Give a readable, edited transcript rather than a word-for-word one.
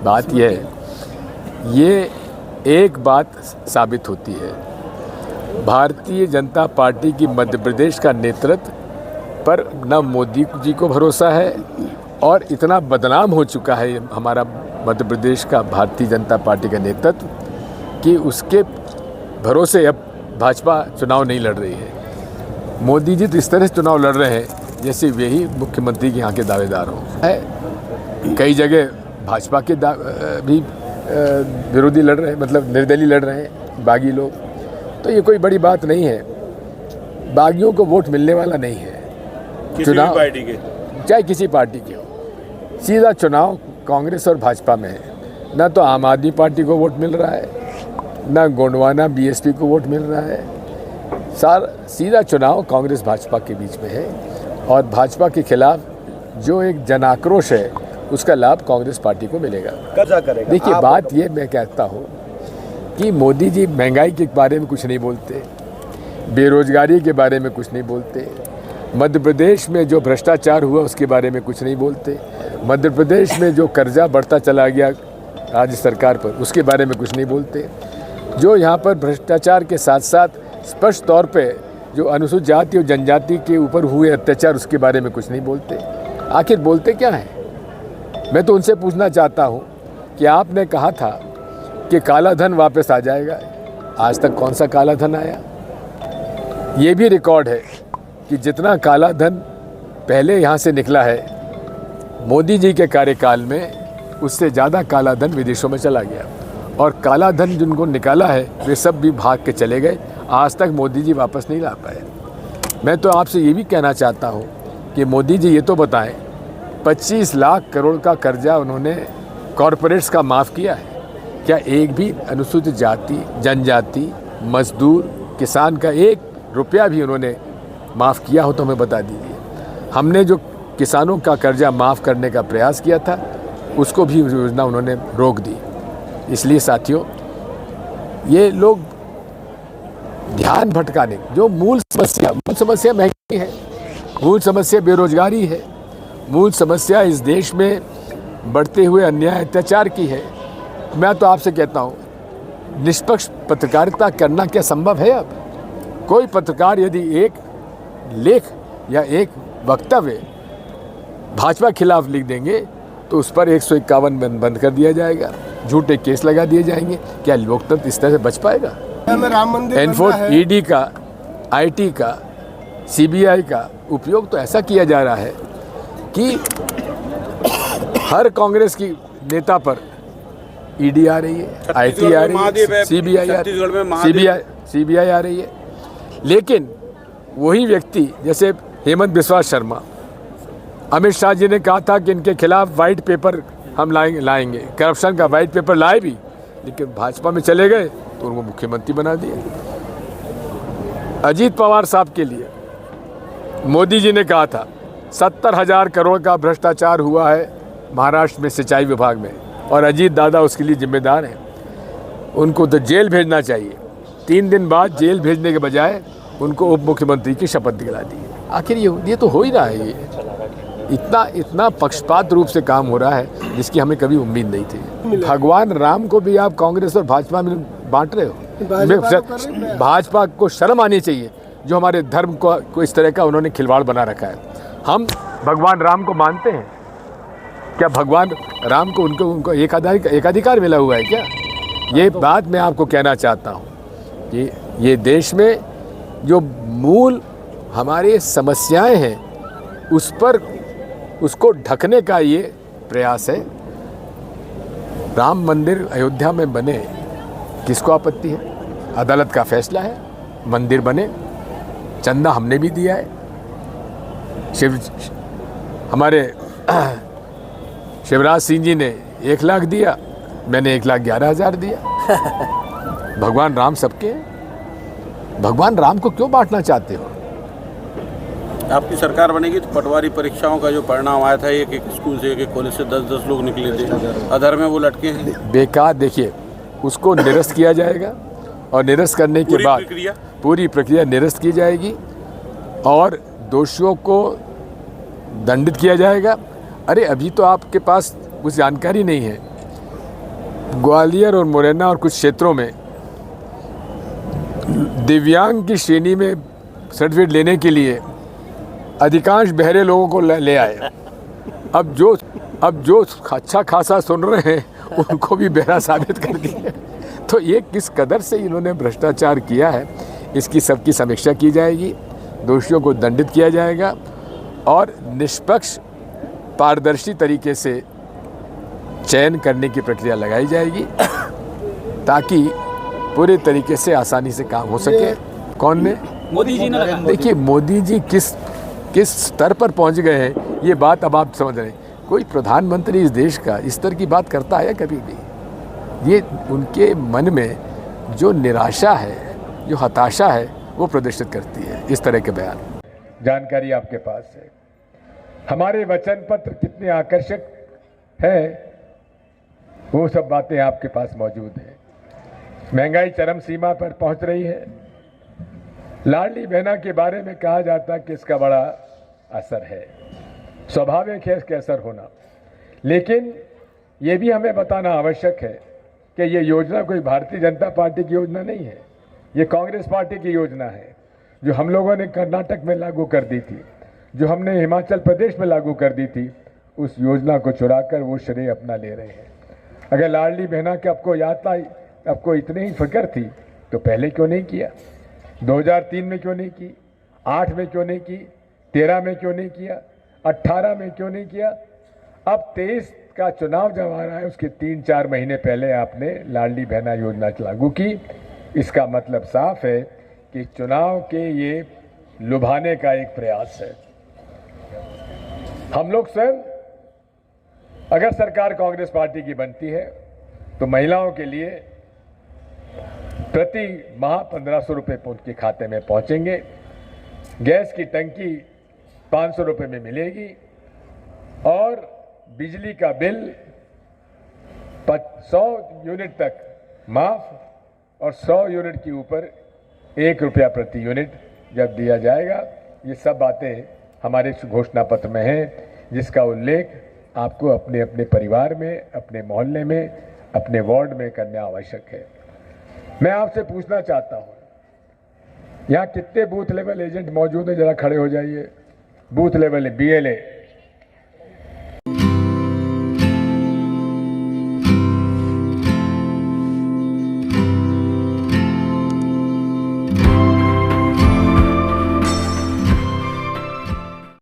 बात यह है, ये एक बात साबित होती है, भारतीय जनता पार्टी की मध्य प्रदेश का नेतृत्व पर न मोदी जी को भरोसा है और इतना बदनाम हो चुका है हमारा मध्य प्रदेश का भारतीय जनता पार्टी का नेतृत्व कि उसके भरोसे अब भाजपा चुनाव नहीं लड़ रही है। मोदी जी तो इस तरह से चुनाव लड़ रहे हैं जैसे वही मुख्यमंत्री के यहाँ के दावेदार हों। है कई जगह भाजपा के भी विरोधी लड़ रहे हैं, मतलब निर्दलीय लड़ रहे हैं, बागी लोग। तो ये कोई बड़ी बात नहीं है, बागियों को वोट मिलने वाला नहीं है चुनाव, पार्टी के चाहे किसी पार्टी के हो। सीधा चुनाव कांग्रेस और भाजपा में है। ना तो आम आदमी पार्टी को वोट मिल रहा है, ना गोंडवाना बीएसपी को वोट मिल रहा है। सीधा चुनाव कांग्रेस भाजपा के बीच में है और भाजपा के खिलाफ जो एक जन आक्रोश है उसका लाभ कांग्रेस पार्टी को मिलेगा। देखिए, बात ये मैं कहता हूँ कि मोदी जी महंगाई के बारे में कुछ नहीं बोलते, बेरोजगारी के बारे में कुछ नहीं बोलते, मध्य प्रदेश में जो भ्रष्टाचार हुआ उसके बारे में कुछ नहीं बोलते, मध्य प्रदेश में जो कर्जा बढ़ता चला गया राज्य सरकार पर उसके बारे में कुछ नहीं बोलते, जो यहाँ पर भ्रष्टाचार के साथ साथ स्पष्ट तौर पे जो अनुसूचित जाति और जनजाति के ऊपर हुए अत्याचार उसके बारे में कुछ नहीं बोलते। आखिर बोलते क्या हैं? मैं तो उनसे पूछना चाहता हूँ कि आपने कहा था कि काला धन वापस आ जाएगा, आज तक कौन सा काला धन आया? ये भी रिकॉर्ड है कि जितना काला धन पहले यहाँ से निकला है मोदी जी के कार्यकाल में, उससे ज़्यादा काला धन विदेशों में चला गया और काला धन जिनको निकाला है वे सब भी भाग के चले गए। आज तक मोदी जी वापस नहीं ला पाए। मैं तो आपसे ये भी कहना चाहता हूँ कि मोदी जी ये तो बताएं, 25 लाख करोड़ का कर्जा उन्होंने कॉरपोरेट्स का माफ़ किया है क्या? एक भी अनुसूचित जाति, जनजाति, मजदूर, किसान का 1 रुपया भी उन्होंने माफ़ किया हो तो हमें बता दीजिए। हमने जो किसानों का कर्जा माफ़ करने का प्रयास किया था उसको भी योजना उन्होंने रोक दी। इसलिए साथियों, ये लोग ध्यान भटकाने जो मूल समस्या महंगाई है, मूल समस्या बेरोजगारी है, मूल समस्या इस देश में बढ़ते हुए अन्याय अत्याचार की है। मैं तो आपसे कहता हूँ, निष्पक्ष पत्रकारिता करना क्या संभव है? अब कोई पत्रकार यदि एक लेख या एक वक्तव्य भाजपा खिलाफ लिख देंगे तो उस पर 151 बंद कर दिया जाएगा, झूठे केस लगा दिए जाएंगे। क्या लोकतंत्र इस तरह से बच पाएगा? ईडी का, आईटी का, सीबीआई का उपयोग तो ऐसा किया जा रहा है कि हर कांग्रेस की नेता पर ईडी आ रही है, आईटी आ रही है, सीबीआई आ रही है। लेकिन वही व्यक्ति जैसे हेमंत बिस्वा शर्मा, अमित शाह जी ने कहा था कि इनके खिलाफ वाइट पेपर हम लाएंगे, करप्शन का वाइट पेपर लाए भी, लेकिन भाजपा में चले गए तो उनको मुख्यमंत्री बना दिया। अजीत पवार साहब के लिए मोदी जी ने कहा था 70,000 करोड़ का भ्रष्टाचार हुआ है महाराष्ट्र में सिंचाई विभाग में और अजीत दादा उसके लिए जिम्मेदार हैं। उनको तो जेल भेजना चाहिए। 3 दिन बाद जेल भेजने के बजाय उनको उप मुख्यमंत्री की शपथ दिला दी। आखिर ये तो हो ही रहा है। ये इतना पक्षपात रूप से काम हो रहा है जिसकी हमें कभी उम्मीद नहीं थी। भगवान राम को भी आप कांग्रेस और भाजपा में बांट रहे हो। भाजपा को शर्म आनी चाहिए जो हमारे धर्म को इस तरह का उन्होंने खिलवाड़ बना रखा है। हम भगवान राम को मानते हैं क्या? भगवान राम को उनको एकाधिकार मिला हुआ है क्या? ये बात मैं आपको कहना चाहता हूँ। ये देश में जो मूल हमारी समस्याएं हैं उसको ढकने का ये प्रयास है। राम मंदिर अयोध्या में बने, किसको आपत्ति है? अदालत का फैसला है, मंदिर बने, चंदा हमने भी दिया है। हमारे शिवराज सिंह जी ने 1 लाख दिया, मैंने 1,11,000 दिया। भगवान राम सबके हैं। भगवान राम को क्यों बांटना चाहते हो? आपकी सरकार बनेगी तो पटवारी परीक्षाओं का जो परिणाम आया था, एक स्कूल से, एक कॉलेज से 10-10 लोग निकले थे, अधर में वो लटके हैं। बेकार। देखिए, उसको निरस्त किया जाएगा और निरस्त करने के बाद पूरी प्रक्रिया निरस्त की जाएगी और दोषियों को दंडित किया जाएगा। अरे अभी तो आपके पास कुछ जानकारी नहीं है ग्वालियर और मुरैना और कुछ क्षेत्रों में दिव्यांग की श्रेणी में सर्टिफिकेट लेने के लिए अधिकांश बहरे लोगों को ले आए। अब जो अच्छा खासा सुन रहे हैं उनको भी बहरा साबित कर दिया। तो ये किस कदर से इन्होंने भ्रष्टाचार किया है, इसकी सबकी समीक्षा की जाएगी, दोषियों को दंडित किया जाएगा और निष्पक्ष पारदर्शी तरीके से चयन करने की प्रक्रिया लगाई जाएगी ताकि पूरे तरीके से आसानी से काम हो सके। कौन ने? मोदी जी ने लगा। देखिए मोदी जी किस स्तर पर पहुंच गए हैं ये बात अब आप समझ रहे हैं। कोई प्रधानमंत्री इस देश का इस स्तर की बात करता है कभी भी? ये उनके मन में जो निराशा है, जो हताशा है, वो प्रदर्शित करती है इस तरह के बयान। जानकारी आपके पास है। हमारे वचन पत्र कितने आकर्षक है, वो सब बातें आपके पास मौजूद हैं। महंगाई चरम सीमा पर पहुंच रही है। लाडली बहना के बारे में कहा जाता है कि इसका बड़ा असर है, स्वाभाविक है इसका असर होना, लेकिन ये भी हमें बताना आवश्यक है कि ये योजना कोई भारतीय जनता पार्टी की योजना नहीं है, ये कांग्रेस पार्टी की योजना है जो हम लोगों ने कर्नाटक में लागू कर दी थी, जो हमने हिमाचल प्रदेश में लागू कर दी थी। उस योजना को चुराकर वो श्रेय अपना ले रहे हैं। अगर लाडली बहना के आपको याद था, आपको इतनी ही फिक्र थी तो पहले क्यों नहीं किया? 2003 में क्यों नहीं की? 8 में क्यों नहीं की? 13 में क्यों नहीं किया? 18 में क्यों नहीं किया? अब 23 का चुनाव जब आ रहा है उसके 3-4 महीने पहले आपने लाडली बहना योजना लागू की। इसका मतलब साफ है कि चुनाव के ये लुभाने का एक प्रयास है। हम लोग स्वयं अगर सरकार कांग्रेस पार्टी की बनती है तो महिलाओं के लिए प्रति माह 1500 रुपये उनके खाते में पहुंचेंगे। गैस की टंकी 500 रुपये में मिलेगी और बिजली का बिल 100 यूनिट तक माफ और 100 यूनिट के ऊपर 1 रुपया प्रति यूनिट जब दिया जाएगा। ये सब बातें हमारे घोषणा पत्र में हैं, जिसका उल्लेख आपको अपने अपने परिवार में, अपने मोहल्ले में, अपने वार्ड में करना आवश्यक है। मैं आपसे पूछना चाहता हूँ, यहाँ कितने बूथ लेवल एजेंट मौजूद हैं? जरा खड़े हो जाइए। Booth level BLA